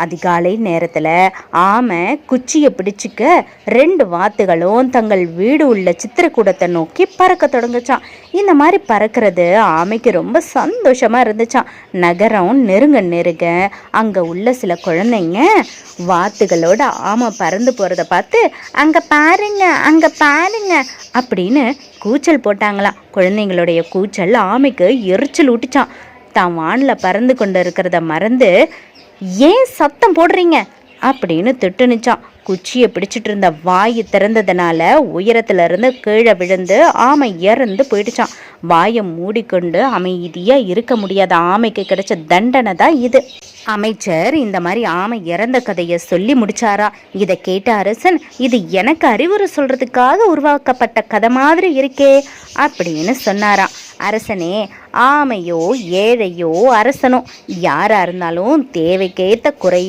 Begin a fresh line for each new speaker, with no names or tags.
அதிகாலை நேரத்துல ஆமை குச்சியை பிடிச்சிக்க 2 வாத்துகளும் தங்கள் வீடு உள்ள சித்திரக்கூடத்தை நோக்கி பறக்க தொடங்குச்சான். இந்த மாதிரி பறக்கிறது ஆமைக்கு ரொம்ப சந்தோஷமா இருந்துச்சான். நகரம் நெருங்க நெருங்க அங்க உள்ள சில குழந்தைங்க வாத்துகளோட ஆமை பறந்து போறத பார்த்து அங்க பாருங்க அங்க பாருங்க அப்படின்னு கூச்சல் போட்டாங்களாம். குழந்தைங்களுடைய கூச்சல் ஆமைக்கு எரிச்சல் ஊட்டிச்சான். தான் வானில் பறந்து கொண்டு இருக்கிறத மறந்து ஏன் சத்தம் போடுறீங்க அப்படின்னு திட்டுனுச்சான். குச்சியை பிடிச்சிட்டு இருந்த வாய் திறந்ததுனால உயரத்துல இருந்து கீழே விழுந்து ஆமை இறந்து போயிடுச்சான். வாயை மூடிக்கொண்டு அமைதியா இருக்க முடியாத ஆமைக்கு கிடைச்ச தண்டனை தான் இது. அமைச்சர் இந்த மாதிரி ஆமை இறந்த கதையை சொல்லி முடிச்சாரா. இதை கேட்ட அரசன், இது எனக்கு அறிவுரை சொல்றதுக்காக உருவாக்கப்பட்ட கதை மாதிரி இருக்கே அப்படின்னு சொன்னாராம். அரசனே, ஆமையோ ஏழையோ அரசனோ யாரா இருந்தாலும் தேவைக்கேற்ற குறை